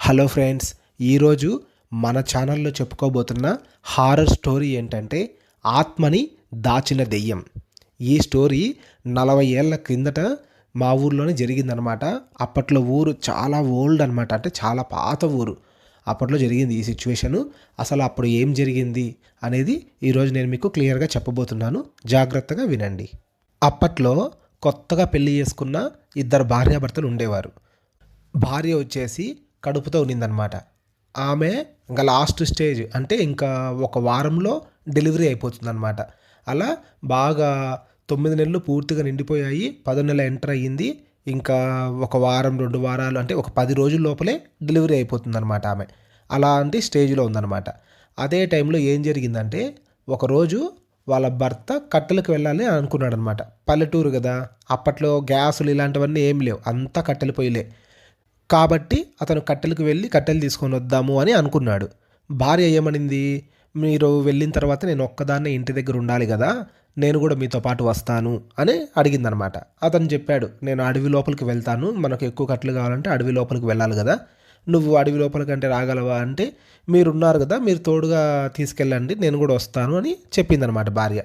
Hello friends, ఈరోజు మన ఛానల్లో చెప్పుకోబోతున్న హారర్ స్టోరీ ఏంటంటే ఆత్మని దాచిన దెయ్యం. ఈ స్టోరీ 40 ఏళ్ల క్రిందట మా ఊర్లోనే జరిగిందనమాట. అప్పట్లో ఊరు చాలా ఓల్డ్ అనమాట, అంటే చాలా పాత ఊరు. అప్పట్లో జరిగింది ఈ సిచ్యువేషను. అసలు అప్పుడు ఏం జరిగింది అనేది ఈరోజు నేను మీకు క్లియర్గా చెప్పబోతున్నాను. జాగ్రత్తగా వినండి. అప్పట్లో కొత్తగా పెళ్లి చేసుకున్న ఇద్దరు భార్యాభర్తలు ఉండేవారు. భార్య వచ్చేసి కడుపుతో ఉన్నిందనమాట. ఆమె ఇంకా లాస్ట్ స్టేజ్, అంటే ఇంకా ఒక వారంలో డెలివరీ అయిపోతుందన్నమాట. అలా బాగా 9 నెలలు పూర్తిగా నిండిపోయాయి. 10వ నెల ఎంటర్ అయ్యింది. ఇంకా ఒక వారం 2 వారాలు, అంటే ఒక 10 రోజుల లోపలే డెలివరీ అయిపోతుందన్నమాట ఆమె. అలాంటి స్టేజ్లో ఉందన్నమాట. అదే టైంలో ఏం జరిగిందంటే, ఒకరోజు వాళ్ళ భర్త కట్టెలకు వెళ్ళాలి అని అనుకున్నాడనమాట. పల్లెటూరు కదా, అప్పట్లో గ్యాసులు ఇలాంటివన్నీ ఏం లేవు, అంతా కట్టెల పొయ్యిలే. కాబట్టి అతను కట్టెలకు వెళ్ళి కట్టెలు తీసుకొని వద్దాము అని అనుకున్నాడు. భార్య ఏమనింది, మీరు వెళ్ళిన తర్వాత నేను ఒక్కదాన్నే ఇంటి దగ్గర ఉండాలి కదా, నేను కూడా మీతో పాటు వస్తాను అని అడిగిందనమాట. అతను చెప్పాడు, నేను అడవి లోపలికి వెళ్తాను, మనకు ఎక్కువ కట్టెలు కావాలంటే అడవి లోపలికి వెళ్ళాలి కదా, నువ్వు అడవి లోపలికంటే రాగలవా అంటే, మీరున్నారు కదా, మీరు తోడుగా తీసుకెళ్ళండి, నేను కూడా వస్తాను అని చెప్పిందనమాట భార్య.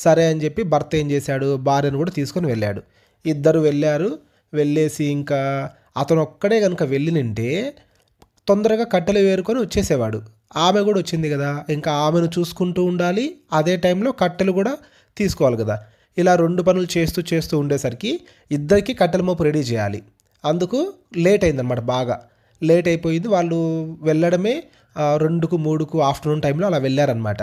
సరే అని చెప్పి భర్త ఏం చేశాడు, భార్యను కూడా తీసుకొని వెళ్ళాడు. ఇద్దరు వెళ్ళారు. వెళ్ళేసి ఇంకా అతను ఒక్కడే కనుక వెళ్ళినంటే తొందరగా కట్టెలు వేరుకొని వచ్చేసేవాడు. ఆమె కూడా వచ్చింది కదా, ఇంకా ఆమెను చూసుకుంటూ ఉండాలి, అదే టైంలో కట్టెలు కూడా తీసుకోవాలి కదా. ఇలా 2 పనులు చేస్తూ చేస్తూ ఉండేసరికి ఇద్దరికి కట్టెల మోపు రెడీ చేయాలి. అందుకు లేట్ అయిందనమాట, బాగా లేట్ అయిపోయింది. వాళ్ళు వెళ్ళడమే 2కు 3కు ఆఫ్టర్నూన్ టైంలో అలా వెళ్ళారనమాట.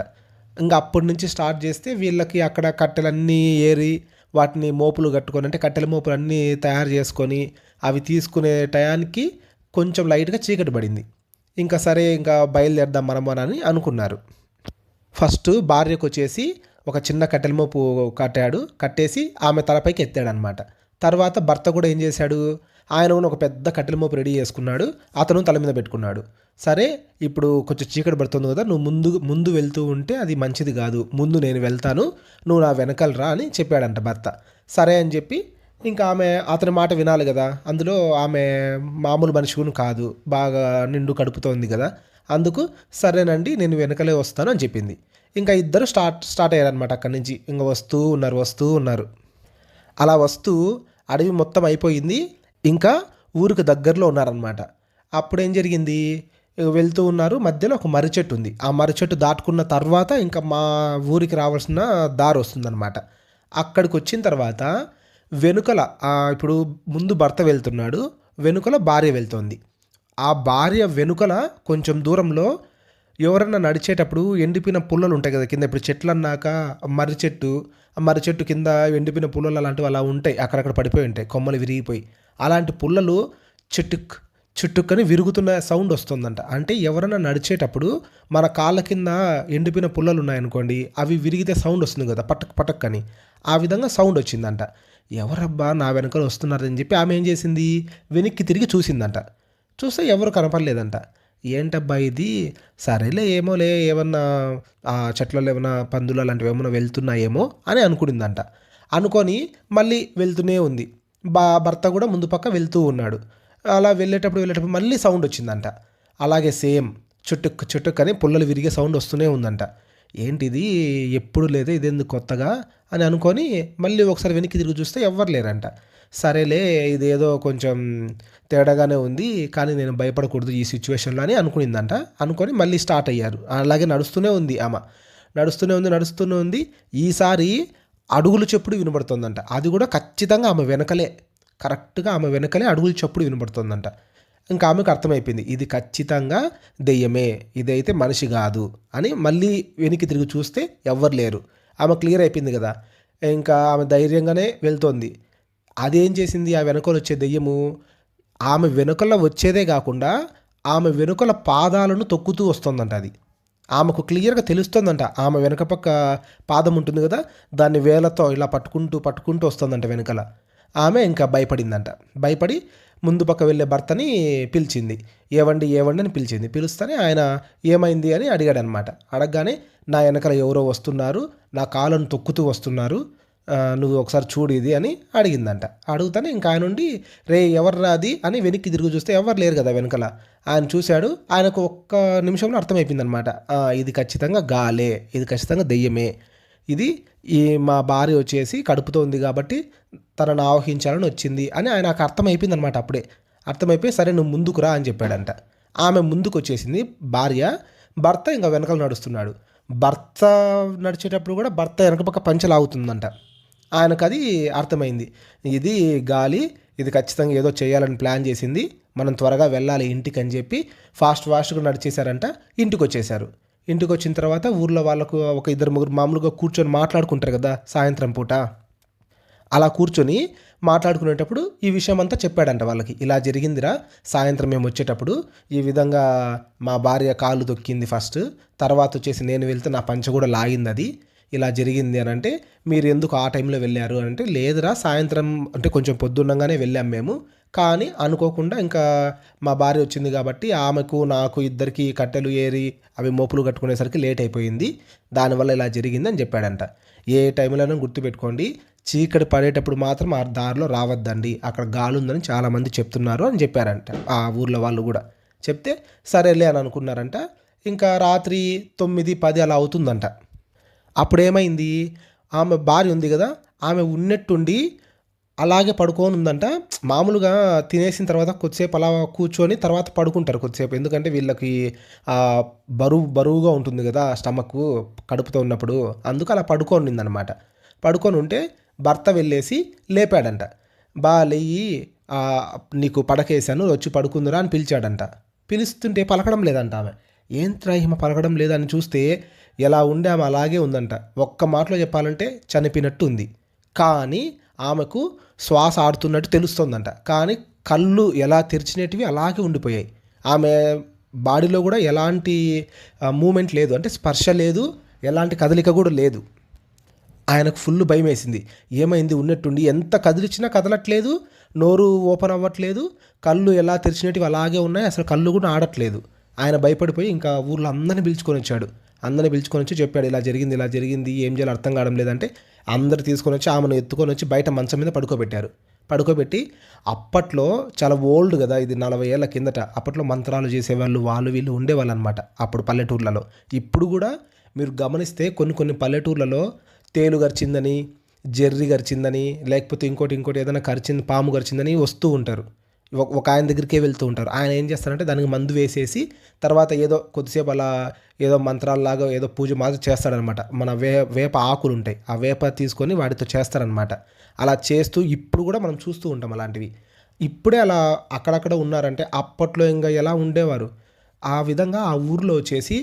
ఇంకా అప్పటి నుంచి స్టార్ట్ చేస్తే వీళ్ళకి అక్కడ కట్టెలన్నీ ఏరి వాటిని మోపులు కట్టుకొని, అంటే కట్టెల మోపులు అన్నీ తయారు చేసుకొని అవి తీసుకునే టయానికి కొంచెం లైట్గా చీకటి పడింది. ఇంకా సరే, ఇంకా బయలుదేరదాం మనము అని అనుకున్నారు. ఫస్ట్ భార్యకు వచ్చేసి ఒక చిన్న కట్టెల మోపు కట్టేసి ఆమె తలపైకి ఎత్తాడనమాట. తర్వాత భర్త కూడా ఏం చేశాడు, ఆయన కూడా ఒక పెద్ద కట్టెల మోపు రెడీ చేసుకున్నాడు, అతను తల మీద పెట్టుకున్నాడు. సరే, ఇప్పుడు కొంచెం చీకటి పడుతుంది కదా, నువ్వు ముందు వెళ్తూ ఉంటే అది మంచిది కాదు, ముందు నేను వెళ్తాను, నువ్వు నా వెనకాల రా అని చెప్పాడంట భర్త. సరే అని చెప్పి ఇంకా ఆమె అతని మాట వినాలి కదా, అందులో ఆమె మామూలు మనిషిని కాదు, బాగా నిండు కడుపుతోంది కదా, అందుకు సరేనండి నేను వెనకలే వస్తాను అని చెప్పింది. ఇంకా ఇద్దరు స్టార్ట్ అయ్యారనమాట. అక్కడి నుంచి ఇంకా వస్తూ ఉన్నారు. అలా వస్తూ అడవి మొత్తం అయిపోయింది, ఇంకా ఊరికి దగ్గరలో ఉన్నారనమాట. అప్పుడేం జరిగింది, వెళ్తూ ఉన్నారు, మధ్యలో ఒక మర్రి చెట్టు ఉంది. ఆ మర్రి చెట్టు దాటుకున్న తర్వాత ఇంకా మా ఊరికి రావాల్సిన దారి వస్తుందన్నమాట. అక్కడికి వచ్చిన తర్వాత వెనుకల ఇప్పుడు ముందు భర్త వెళ్తున్నాడు, వెనుకల భార్య వెళ్తోంది. ఆ భార్య వెనుకల కొంచెం దూరంలో ఎవరన్నా నడిచేటప్పుడు ఎండిపోయిన పుల్లలు ఉంటాయి కదా కింద, ఇప్పుడు చెట్లు అన్నాక మర్రి చెట్టు కింద ఎండిపోయిన పుల్లలు అలాంటివి అలా ఉంటాయి, అక్కడక్కడ పడిపోయి ఉంటాయి, కొమ్మలు విరిగిపోయి. అలాంటి పుల్లలు చుట్టుక్కని విరుగుతున్న సౌండ్ వస్తుందంట. అంటే ఎవరైనా నడిచేటప్పుడు మన కాళ్ళ కింద ఎండిపోయిన పుల్లలు ఉన్నాయనుకోండి, అవి విరిగితే సౌండ్ వస్తుంది కదా, పటక్ అని, ఆ విధంగా సౌండ్ వచ్చిందంట. ఎవరబ్బా నా వెనకాల వస్తున్నారని చెప్పి ఆమె ఏం చేసింది, వెనక్కి తిరిగి చూసిందంట. చూస్తే ఎవరు కనపడలేదంట. ఏంటబ్బా ఇది, సరేలే ఏమోలే, ఏమన్నా ఆ చెట్లలో ఏమైనా పందులు అలాంటివి ఏమైనా వెళ్తున్నాయేమో అని అనుకునిందంట. అనుకొని మళ్ళీ వెళ్తూనే ఉంది. భర్త కూడా ముందు పక్క వెళ్తూ ఉన్నాడు. అలా వెళ్ళేటప్పుడు మళ్ళీ సౌండ్ వచ్చిందంట. అలాగే సేమ్ చుట్టుక్ అని పుల్లలు విరిగే సౌండ్ వస్తూనే ఉందంట. ఏంటిది, ఎప్పుడు లేదు, ఇదేందుకు కొత్తగా అని అనుకొని మళ్ళీ ఒకసారి వెనక్కి తిరిగి చూస్తే ఎవ్వరు లేరంట. సరేలే, ఇదేదో కొంచెం తేడాగానే ఉంది, కానీ నేను భయపడకూడదు ఈ సిచ్యువేషన్లో అని అనుకునిందంట. అనుకొని మళ్ళీ స్టార్ట్ అయ్యారు. అలాగే నడుస్తూనే ఉంది ఆమె, నడుస్తూనే ఉంది. ఈసారి అడుగులు చప్పుడు వినబడుతుందంట. అది కూడా ఖచ్చితంగా ఆమె వెనకలే, కరెక్ట్గా ఆమె వెనకలే అడుగులు చప్పుడు వినబడుతుందంట. ఇంకా ఆమెకు అర్థమైపోయింది, ఇది ఖచ్చితంగా దెయ్యమే, ఇదైతే మనిషి కాదు అని. మళ్ళీ వెనక్కి తిరిగి చూస్తే ఎవ్వరు లేరు. ఆమె క్లియర్ అయిపోయింది కదా, ఇంకా ఆమె ధైర్యంగానే వెళ్తోంది. అదేం చేసింది, ఆ వెనకలు వచ్చే దెయ్యము ఆమె వెనుకల వచ్చేదే కాకుండా ఆమె వెనుకల పాదాలను తొక్కుతూ వస్తుందంట. అది ఆమెకు క్లియర్గా తెలుస్తుందంట. ఆమె వెనక పక్క పాదం ఉంటుంది కదా, దాన్ని వేలతో ఇలా పట్టుకుంటూ వస్తుందంట వెనకల. ఆమె ఇంకా భయపడిందంట. భయపడి ముందు పక్క వెళ్ళే భర్తని పిలిచింది. ఏవండి అని పిలిచింది. పిలుస్తేనే ఆయన ఏమైంది అని అడిగాడనమాట. అడగగానే నా వెనకాల ఎవరో వస్తున్నారు, నా కాళ్ళను తొక్కుతూ వస్తున్నారు, నువ్వు ఒకసారి చూడు ఇది అని అడిగిందంట. అడుగుతానే ఇంకా ఆయన ఉండి రే ఎవర్రా అది అని వెనక్కి తిరిగి చూస్తే ఎవరు లేరు కదా వెనకాల. ఆయన చూశాడు. ఆయనకు ఒక్క నిమిషంలో అర్థమైపోయిందనమాట. ఇది ఖచ్చితంగా గాలే, ఇది ఖచ్చితంగా దెయ్యమే, ఇది ఈ మా భార్య వచ్చేసి కడుపుతో ఉంది కాబట్టి తనను ఆవహించాలని వచ్చింది అని ఆయనకు అర్థమైపోయిందనమాట. అప్పుడే అర్థమైపోయి సరే నువ్వు ముందుకు రా అని చెప్పాడంట. ఆమె ముందుకు వచ్చేసింది భార్య, భర్త ఇంకా వెనకాల నడుస్తున్నాడు. భర్త నడిచేటప్పుడు కూడా భర్త వెనక పక్క పంచె లాగుతుందంట. ఆయనకు అది అర్థమైంది, ఇది గాలి, ఇది ఖచ్చితంగా ఏదో చేయాలని ప్లాన్ చేసింది, మనం త్వరగా వెళ్ళాలి ఇంటికి అని చెప్పి ఫాస్ట్గా నడిచేశారంట. ఇంటికి వచ్చేసారు. ఇంటికి వచ్చిన తర్వాత ఊర్లో వాళ్ళకు ఒక ఇద్దరు ముగ్గురు మామూలుగా కూర్చొని మాట్లాడుకుంటారు కదా సాయంత్రం పూట. అలా కూర్చొని మాట్లాడుకునేటప్పుడు ఈ విషయం అంతా చెప్పాడంట వాళ్ళకి. ఇలా జరిగిందిరా, సాయంత్రం మేము వచ్చేటప్పుడు ఈ విధంగా మా భార్య కాళ్ళు దొక్కింది ఫస్ట్, తర్వాత వచ్చేసి నేను వెళ్తే నా పంచ కూడా లాగింది, అది ఇలా జరిగింది అని అంటే మీరు ఎందుకు ఆ టైంలో వెళ్ళారు అంటే లేదురా సాయంత్రం అంటే కొంచెం పొద్దున్నగానే వెళ్ళాం మేము, కానీ అనుకోకుండా ఇంకా మా భార్య వచ్చింది కాబట్టి ఆమెకు నాకు ఇద్దరికి కట్టెలు ఏరి అవి మోపులు కట్టుకునేసరికి లేట్ అయిపోయింది, దానివల్ల ఇలా జరిగింది అని చెప్పాడంట. ఏ టైంలోనూ గుర్తుపెట్టుకోండి, చీకటి పడేటప్పుడు మాత్రం ఆ దారిలో రావద్దండి, అక్కడ గాలి ఉందని చాలామంది చెప్తున్నారు అని చెప్పారంట. ఆ ఊర్లో వాళ్ళు కూడా చెప్తే సరేలే అని అనుకున్నారంట. ఇంకా రాత్రి 9-10 అలా అవుతుందంట. అప్పుడేమైంది, ఆమె భార్య ఉంది కదా, ఆమె ఉన్నట్టుండి అలాగే పడుకొని ఉందంట. మామూలుగా తినేసిన తర్వాత కొద్దిసేపు అలా కూర్చొని తర్వాత పడుకుంటారు కొద్దిసేపు, ఎందుకంటే వీళ్ళకి బరువుగా ఉంటుంది కదా స్టమక్ కడుపుతో ఉన్నప్పుడు, అందుకు అలా పడుకొని ఉందన్నమాట. పడుకొని ఉంటే భర్త వెళ్ళేసి లేపాడంట. లేయి నీకు పడకేసాను వచ్చి పడుకుందురా అని పిలిచాడంట. పిలుస్తుంటే పలకడం లేదంట ఆమె. ఏంట్రా ఈమె పలకడం లేదని చూస్తే ఎలా ఉండే ఆమె అలాగే ఉందంట. ఒక్క మాటలో చెప్పాలంటే చనిపోయినట్టు ఉంది, కానీ ఆమెకు శ్వాస ఆడుతున్నట్టు తెలుస్తుందంట. కానీ కళ్ళు ఎలా తెరిచినటివి అలాగే ఉండిపోయాయి. ఆమె బాడీలో కూడా ఎలాంటి మూమెంట్ లేదు, అంటే స్పర్శ లేదు, ఎలాంటి కదలిక కూడా లేదు. ఆయనకు ఫుల్ భయం వేసింది. ఏమైంది, ఉన్నట్టుండి ఎంత కదిలిచ్చినా కదలట్లేదు, నోరు ఓపెన్ అవ్వట్లేదు, కళ్ళు ఎలా తెరిచినటివి అలాగే ఉన్నాయి, అసలు కళ్ళు కూడా ఆడట్లేదు. ఆయన భయపడిపోయి ఇంకా ఊర్లో అందరిని పిలుచుకొని వచ్చాడు. అందరిని పిలుచుకొని వచ్చి చెప్పాడు, ఇలా జరిగింది, ఏం చేయాలో అర్థం కావడం లేదంటే అందరు తీసుకొని వచ్చి ఆమెను ఎత్తుకొని వచ్చి బయట మంచం మీద పడుకోబెట్టి అప్పట్లో చాలా ఓల్డ్ కదా ఇది, 40 ఏళ్ళ కిందట. అప్పట్లో మంత్రాలు చేసేవాళ్ళు వాళ్ళు వీళ్ళు ఉండేవాళ్ళు అనమాట అప్పుడు పల్లెటూర్లలో. ఇప్పుడు కూడా మీరు గమనిస్తే కొన్ని పల్లెటూర్లలో తేలు గరిచిందని, జెర్రీ గరిచిందని, లేకపోతే ఇంకోటి ఏదైనా పాము గరిచిందని వస్తూ ఉంటారు. ఒక ఆయన దగ్గరికే వెళ్తూ ఉంటారు. ఆయన ఏం చేస్తారంటే దానికి మందు వేసేసి తర్వాత ఏదో కొద్దిసేపు అలా ఏదో మంత్రాలలాగా ఏదో పూజ మాత్రం చేస్తాడనమాట. మన వేప ఆకులు ఉంటాయి, ఆ వేప తీసుకొని వాటితో చేస్తారనమాట. అలా చేస్తూ ఇప్పుడు కూడా మనం చూస్తూ ఉంటాం అలాంటివి. ఇప్పుడే అలా అక్కడక్కడ ఉన్నారంటే అప్పట్లో ఇంకా ఎలా ఉండేవారు. ఆ విధంగా ఆ ఊర్లో వచ్చేసి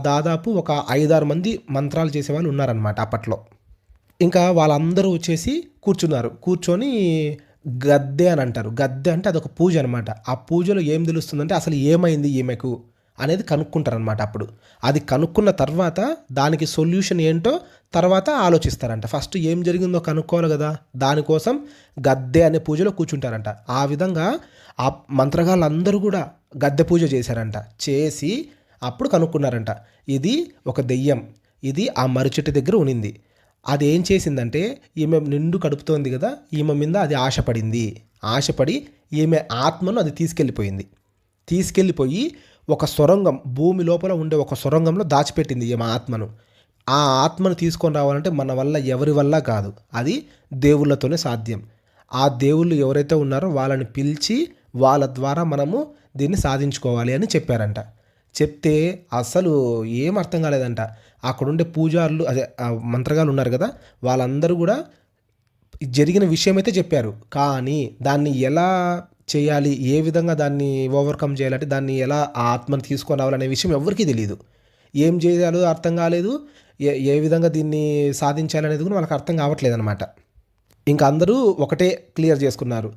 దాదాపు ఒక 5-6 మంది మంత్రాలు చేసేవాళ్ళు ఉన్నారనమాట అప్పట్లో. ఇంకా వాళ్ళందరూ వచ్చేసి కూర్చొని గద్దె అని అంటారు. గద్దె అంటే అదొక పూజ అనమాట. ఆ పూజలో ఏం తెలుస్తుందంటే అసలు ఏమైంది ఈమెకు అనేది కనుక్కుంటారనమాట. అప్పుడు అది కనుక్కున్న తర్వాత దానికి సొల్యూషన్ ఏంటో తర్వాత ఆలోచిస్తారంట. ఫస్ట్ ఏం జరిగిందో కనుక్కోవాలి కదా, దానికోసం గద్దె అనే పూజలో కూర్చుంటారంట. ఆ విధంగా ఆ మంత్రగాళ్ళందరూ కూడా గద్దె పూజ చేశారంట. చేసి అప్పుడు కనుక్కున్నారంట, ఇది ఒక దెయ్యం, ఇది ఆ మర్రి చెట్టు దగ్గర ఉనింది. అది ఏం చేసిందంటే ఈమె నిండు కడుపుతోంది కదా, ఈమె మీద అది ఆశపడి ఈమె ఆత్మను అది తీసుకెళ్ళిపోయి ఒక సొరంగం, భూమి లోపల ఉండే ఒక సొరంగంలో దాచిపెట్టింది ఈమె ఆత్మను. ఆ ఆత్మను తీసుకొని రావాలంటే మన వల్ల ఎవరి వల్ల కాదు, అది దేవుళ్ళతోనే సాధ్యం. ఆ దేవుళ్ళు ఎవరైతే ఉన్నారో వాళ్ళని పిలిచి వాళ్ళ ద్వారా మనము దీన్ని సాధించుకోవాలి అని చెప్పారంట. చెప్తే అసలు ఏం అర్థం కాలేదంట. అక్కడుండే పూజారులు అదే మంత్రగాళ్ళు ఉన్నారు కదా, వాళ్ళందరూ కూడా జరిగిన విషయం అయితే చెప్పారు, కానీ దాన్ని ఎలా చేయాలి, ఏ విధంగా దాన్ని ఓవర్కమ్ చేయాలంటే దాన్ని ఎలా ఆ ఆత్మను తీసుకొని రావాలనే విషయం ఎవరికీ తెలియదు. ఏం చేయాలో అర్థం కాలేదు, ఏ విధంగా దీన్ని సాధించాలనేది కూడా వాళ్ళకి అర్థం కావట్లేదు అనమాట. ఇంకా అందరూ ఒకటే క్లియర్ చేసుకున్నారు,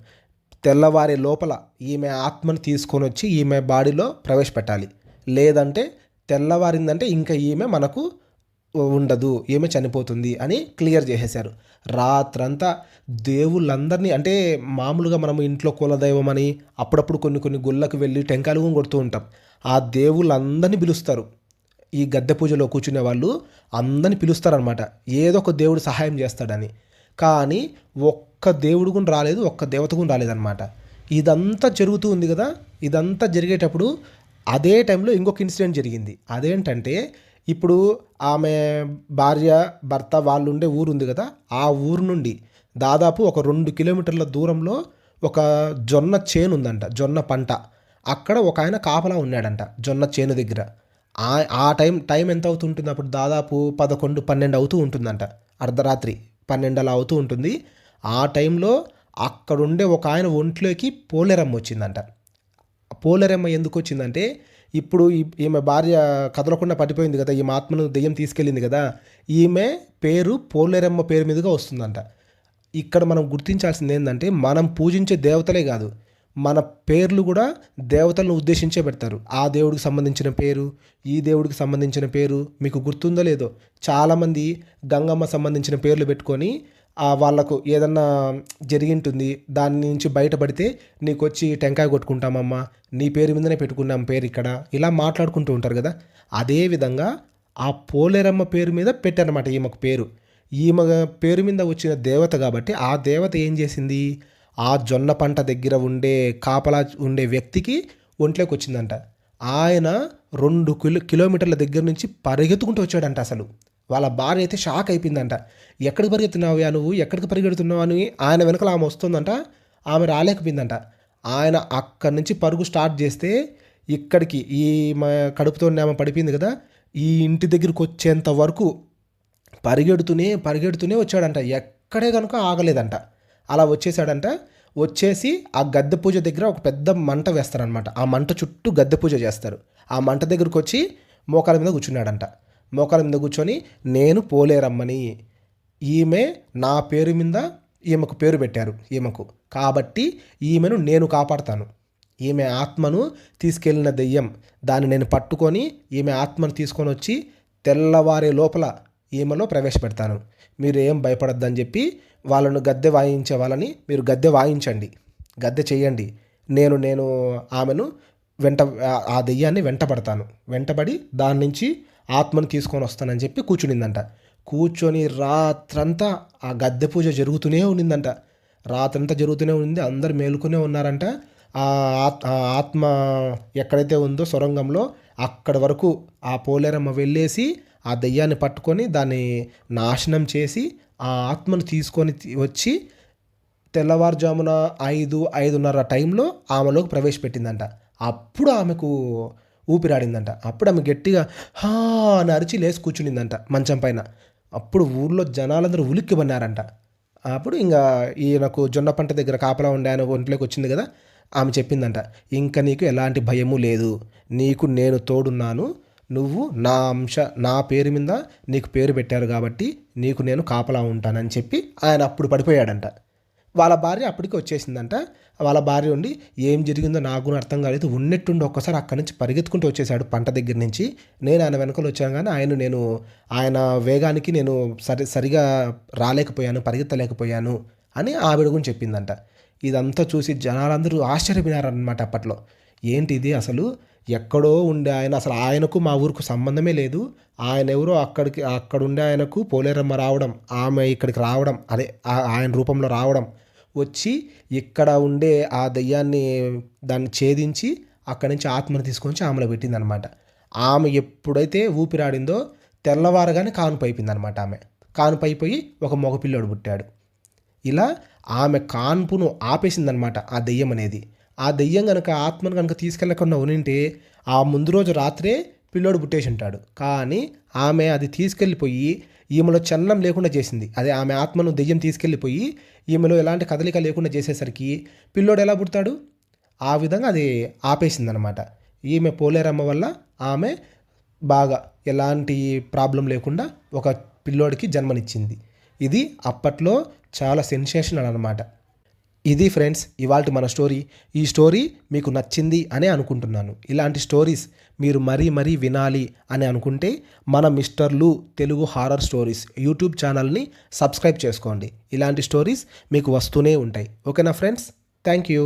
తెల్లవారి లోపల ఈమె ఆత్మను తీసుకొని వచ్చి ఈమె బాడీలో ప్రవేశపెట్టాలి, లేదంటే తెల్లవారిందంటే ఇంకా ఈమె మనకు ఉండదు, ఈమె చనిపోతుంది అని క్లియర్ చేసేశారు. రాత్రంతా దేవుళ్ళందరినీ, అంటే మామూలుగా మనము ఇంట్లో కులదైవం అని అప్పుడప్పుడు కొన్ని గుళ్ళకు వెళ్ళి టెంకాయలు కొడుతూ ఉంటాం. ఆ దేవుళ్ళందరినీ పిలుస్తారు. ఈ గద్దె పూజలో కూర్చునే వాళ్ళు అందరినీ పిలుస్తారనమాట, ఏదో ఒక దేవుడు సహాయం చేస్తాడని. కానీ ఒక్క దేవుడు కూడా రాలేదు, ఒక్క దేవత కూడా రాలేదన్నమాట. ఇదంతా జరుగుతూ ఉంది కదా. ఇదంతా జరిగేటప్పుడు అదే టైంలో ఇంకొక ఇన్సిడెంట్ జరిగింది. అదేంటంటే ఇప్పుడు ఆమె భార్య భర్త వాళ్ళు ఉండే ఊరు ఉంది కదా, ఆ ఊరు నుండి దాదాపు ఒక 2 కిలోమీటర్ల దూరంలో ఒక జొన్న చేను ఉందంట, జొన్న పంట. అక్కడ ఒక ఆయన కాపలా ఉన్నాడంట జొన్న చేను దగ్గర. ఆ టైం ఎంత అవుతుంటుంది అప్పుడు? దాదాపు 11, 12 అవుతూ ఉంటుందంట. అర్ధరాత్రి 12 అలా అవుతూ ఉంటుంది. ఆ టైంలో అక్కడుండే ఒక ఆయన ఒంట్లోకి పోలేరమ్మ వచ్చిందంట. పోలేరమ్మ ఎందుకు వచ్చిందంటే, ఇప్పుడు ఈమె భార్య కదలకుండా పడిపోయింది కదా, ఈమె ఆత్మను దెయ్యం తీసుకెళ్ళింది కదా, ఈమె పేరు పోలేరమ్మ పేరు మీదుగా వస్తుందంట. ఇక్కడ మనం గుర్తించాల్సింది ఏంటంటే, మనం పూజించే దేవతలే కాదు, మన పేర్లు కూడా దేవతలను ఉద్దేశించే పెడతారు. ఆ దేవుడికి సంబంధించిన పేరు, ఈ దేవుడికి సంబంధించిన పేరు. మీకు గుర్తుందో లేదో, చాలామంది గంగమ్మ సంబంధించిన పేర్లు పెట్టుకొని వాళ్ళకు ఏదన్నా జరిగింటుంది, దాని నుంచి బయటపడితే నీకు వచ్చి టెంకాయ కొట్టుకుంటామమ్మా, నీ పేరు మీదనే పెట్టుకున్నాం పేరు ఇక్కడ, ఇలా మాట్లాడుకుంటూ ఉంటారు కదా. అదేవిధంగా ఆ పోలేరమ్మ పేరు మీద పెట్టారన్నమాట ఈమెకు పేరు. ఈమె పేరు మీద వచ్చిన దేవత కాబట్టి ఆ దేవత ఏం చేసింది, ఆ జొన్న పంట దగ్గర ఉండే కాపలా ఉండే వ్యక్తికి ఒంట్లోకి వచ్చిందంట. ఆయన 2 కిలోమీటర్ల దగ్గర నుంచి పరిగెత్తుకుంటూ వచ్చాడంట. అసలు వాళ్ళ భార్య అయితే షాక్ అయిపోయిందంట. ఎక్కడికి పరిగెత్తున్నావా నువ్వు, ఎక్కడికి పరిగెడుతున్నావు అని ఆయన వెనకాల ఆమె వస్తుందంట. ఆమె రాలేకపోయిందంట. ఆయన అక్కడి నుంచి పరుగు స్టార్ట్ చేస్తే ఇక్కడికి ఈ కడుపుతో ఆమె పడిపోయింది కదా, ఈ ఇంటి దగ్గరికి వచ్చేంత వరకు పరిగెడుతూనే వచ్చాడంట. ఎక్కడే కనుక ఆగలేదంట. అలా వచ్చేసాడంట. వచ్చేసి ఆ గద్దె పూజ దగ్గర ఒక పెద్ద మంట వేస్తారనమాట. ఆ మంట చుట్టూ గద్దె పూజ చేస్తారు. ఆ మంట దగ్గరకు వచ్చి మోకాల మీద కూర్చున్నాడంట. మోకాల మీద కూర్చొని, నేను పోలేరమ్మని, ఈమె నా పేరు మీద ఈమెకు పేరు పెట్టారు ఈమెకు, కాబట్టి ఈమెను నేను కాపాడుతాను. ఈమె ఆత్మను తీసుకెళ్ళిన దెయ్యం, దాన్ని నేను పట్టుకొని ఈమె ఆత్మను తీసుకొని వచ్చి తెల్లవారే లోపల ఈమెలో ప్రవేశపెడతాను. మీరు ఏం భయపడద్దని చెప్పి వాళ్ళను గద్దె వాయించే వాళ్ళని మీరు గద్దె వాయించండి, గద్దె చెయ్యండి. నేను ఆమెను ఆ దెయ్యాన్ని వెంటబడి దాని నుంచి ఆత్మను తీసుకొని వస్తానని చెప్పి కూర్చునిందంట. కూర్చొని రాత్రంతా ఆ గద్దె పూజ జరుగుతూనే ఉండిందంట. రాత్రంతా జరుగుతూనే ఉంది. అందరు మేలుకునే ఉన్నారంట. ఆ ఆత్మ ఎక్కడైతే ఉందో సొరంగంలో అక్కడి వరకు ఆ పోలేరమ్మ వెళ్ళేసి ఆ దెయ్యాన్ని పట్టుకొని దాన్ని నాశనం చేసి ఆ ఆత్మను తీసుకొని వచ్చి తెల్లవారుజామున 5:30 టైంలో ఆమెలోకి ప్రవేశపెట్టిందంట. అప్పుడు ఆమెకు ఊపిరాడిందంట. అప్పుడు ఆమె గట్టిగా హా అని అరిచి లేచి కూర్చునిందంట మంచం పైన. అప్పుడు ఊర్లో జనాలందరూ ఉలిక్కిపన్నారంట. అప్పుడు ఇంకా ఈయనకు జొన్న పంట దగ్గర కాపలా ఉండే ఆయన ఒంట్లోకి వచ్చింది కదా, ఆమె చెప్పిందంట, ఇంకా నీకు ఎలాంటి భయము లేదు, నీకు నేను తోడున్నాను, నువ్వు నా పేరు మీద నీకు పేరు పెట్టారు కాబట్టి నీకు నేను కాపలా ఉంటానని చెప్పి ఆయన అప్పుడు పడిపోయాడంట. వాళ్ళ భార్య అప్పటికి వచ్చేసిందంట. వాళ్ళ భార్య ఉండి ఏం జరిగిందో నాకు కూడా అర్థం కాలేదు, ఉన్నట్టుండి ఒక్కసారి అక్కడి నుంచి పరిగెత్తుకుంటూ వచ్చేసాడు పంట దగ్గర నుంచి. నేను ఆయన వెనకలు వచ్చాను కానీ ఆయన వేగానికి నేను సరిగా రాలేకపోయాను, పరిగెత్తలేకపోయాను అని ఆవిడ గురించి చెప్పిందంట. ఇదంతా చూసి జనాలందరూ ఆశ్చర్యపోయారనమాట అప్పట్లో. ఏంటి ఇది, అసలు ఎక్కడో ఉండే ఆయన, అసలు ఆయనకు మా ఊరికి సంబంధమే లేదు, ఆయన ఎవరో అక్కడుండే ఆయనకు పోలేరమ్మ రావడం, ఆమె ఇక్కడికి రావడం, అదే ఆయన రూపంలో రావడం, వచ్చి ఇక్కడ ఉండే ఆ దెయ్యాన్ని దాన్ని ఛేదించి అక్కడి నుంచి ఆత్మను తీసుకొని ఆమెలో పెట్టిందనమాట. ఆమె ఎప్పుడైతే ఊపిరాడిందో తెల్లవారగానే కానుపైపోయిందనమాట. ఆమె కానుపైపోయి ఒక మగపిల్లోడు పుట్టాడు. ఇలా ఆమె కాన్పును ఆపేసిందనమాట ఆ దెయ్యం అనేది. ఆ దెయ్యం కనుక ఆత్మను కనుక తీసుకెళ్లకుండా ఉనింటే ఆ ముందు రోజు రాత్రే పిల్లోడు పుట్టేసి ఉంటాడు. కానీ ఆమె అది తీసుకెళ్ళిపోయి ఈమెలో చలనం లేకుండా చేసింది. అదే ఆమె ఆత్మను దెయ్యం తీసుకెళ్ళిపోయి ఈమెలో ఎలాంటి కదలిక లేకుండా చేసేసరికి పిల్లోడు ఎలా పుడతాడు? ఆ విధంగా అది ఆపేసిందనమాట. ఈమె పోలేరమ్మ వల్ల ఆమె బాగా ఎలాంటి ప్రాబ్లం లేకుండా ఒక పిల్లోడికి జన్మనిచ్చింది. ఇది అప్పట్లో చాలా సెన్సేషనల్ అనమాట. ఇది ఫ్రెండ్స్ ఇవాల్టి మన స్టోరీ. ఈ స్టోరీ మీకు నచ్చింది అనే అనుకుంటున్నాను. ఇలాంటి స్టోరీస్ మీరు మరీ వినాలి అని అనుకుంటే మన మిస్టర్ లూ తెలుగు హారర్ స్టోరీస్ యూట్యూబ్ ఛానల్ని సబ్స్క్రైబ్ చేసుకోండి. ఇలాంటి స్టోరీస్ మీకు వస్తూనే ఉంటాయి. ఓకేనా ఫ్రెండ్స్? Thank you.